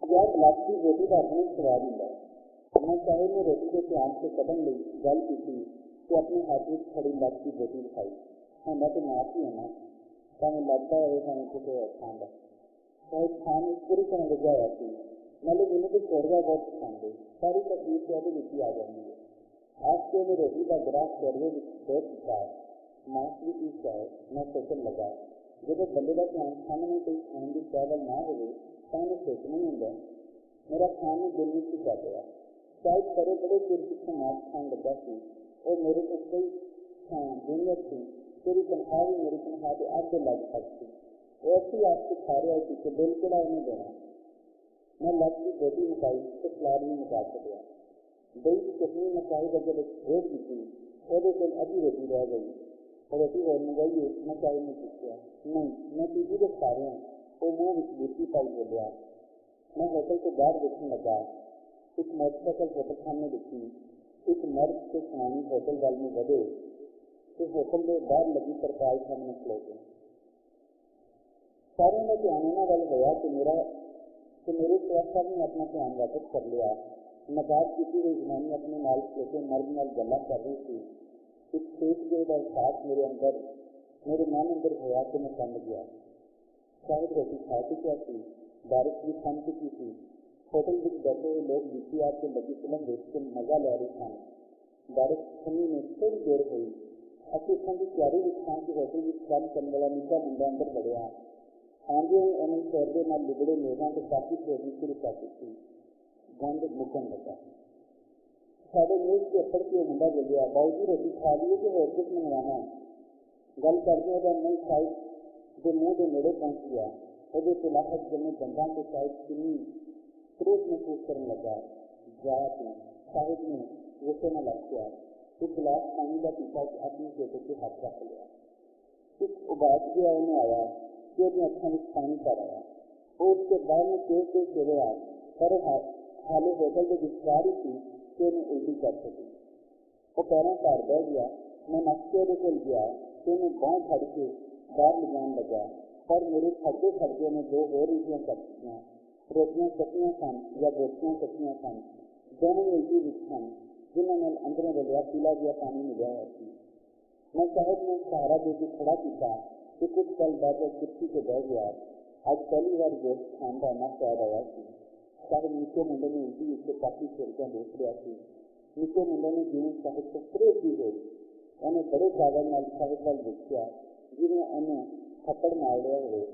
यार लाठी रोटी का अपने स्वाद ਹੁੰਦਾ मैं चाहे मैं रोटी के ध्यान से कदम ली गल की तो अपने हाथ में खड़ी लाठी रोटी दिखाई होंगे तो माफ ही होना भावें लगता है भावें किसी और खान का चाहे खान पूरी तरह लग्या हुआ सी मतलब मैंने तो चौड़वा बहुत पसंद है सारी तकलीफ तो भी आ जाती है आज के लिए रोटी का गिलास चौड़वे बहुत दिखा मांस भी पीस जाए मैं सोचने लगा जब बंदे का ध्यान सामने कोई खाने की चावल ना हो तो मैं सोचना ही होंगे मेरा खान में दिल नहीं कर गया शायद बड़े बड़े चिर पिछले मांस खान लगा सी और मेरे को कोई दुनिया थी तेरी तनख्वाह भी मेरी तनख्वाह के आधे लग सकती ऐसी आपसे खा रहा थी कि दिल किड़ा नहीं देना मैं लग की रोटी मुकाई तो सलाद नहीं मुका सकिया दही की चटनी मसाई का जब रोक दी थी और अभी रोटी रह गई रोटी और मंगाइए मैं चाय नहीं पूछा नहीं मैं पीजी के खा रहा हूँ वो मुँह में बूटी पाई बोलिया मैं होटल के बाहर देखने लगा एक मोटरसाइकिल होटल सामने दिखी एक मर्द से सुनानी होटल वाल में बढ़े तो होटल में बाहर लगी सरकार सामने खलो गए सारे में ध्यान इन्होंने वाल होया कि मेरे सुरक्षा ने अपना ध्यान वापस कर लिया नकाब की हुई जनानी अपने नाल खलोते मर्द नाल गल्लां कर रही थी एक सेठ जो एहसास मेरे मन अंदर होया कि मैं समझ गया शायद रोटी खा चुका थी बारिश भी थम चुकी थी होटल में बैठे हुए लोग बीती आके लगी फिल्म देख के मजा ले रहे सन बारिश थमी में थोड़ी देर हुई असं इतों की तैयारी दिखा कि होटल में काम करने वाला निका मुंडा अंदर बढ़िया आंदे हुए उन्होंने पैर के नाल लिबड़े मेज़ों से काफी खोजनी शुरू कर दी गंद मुकन लगा साढ़े मेज के अपर के मुंडा बोलिया बाबू जी रोटी खा लिए कि होर कुछ मंगवाना गल करते हुए नहीं खाई जो मुँह के नेड़े पहुँच गया वो तिलाहट जमे दंदा के शायद चीनी क्रोध महसूस करने लगा जात ने साहिब ने गुस्से में लग गया एक गिलास पानी का पीता अपनी बेटे के हाथ रख लिया कुछ उबास गया उन्हें आया कि अपनी अखों में पानी भर आया वो उसके बाद में तेज तेज गिरे आ पर हाले होटल के विस्तार ही थी कि उन्हें उल्टी कर सकी वो पैरों पर बह गया मैं नक्शे को गया कि उन्हें बाँह फड़ के बाहर ले जाने लगा पर मेरे खड़ते खड़ते में दो और रीतियाँ कर चुकियाँ रोटियाँ कटियाँ सन या रोटियाँ कटियाँ सन दोनों उल्टी विच सन जिन्होंने अंदरों रलिया पीला गया पानी मिला हुआ थी मैं साहब ने सहारा दे के खड़ा किया कि कुछ पल बाद वह कुर्सी से बह गया आज पहली बार गोश्त खान का ना स्वाद आया थी साहब नीचे मुंडे ने उल्टी उससे काफी खिड़कियाँ देख लिया थी नीचे मुंडे ने जीवन साहिब को प्रेस दी हुई उन्हें बड़े कागज नाल साहिब वाल देखा जिन्हें उन्हें थप्पड़ मार लिया हुए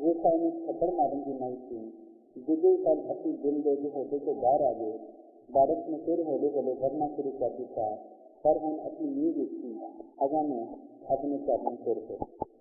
वो साहब ने थप्पड़ मारने की नहीं थी दूसरे साल अपनी दिल दे के होटल से बाहर आ गए बारिश में फिर होले होले भरना शुरू कर दिया पर हम अपनी नींद उठी अगर मैं अपने चरणों पर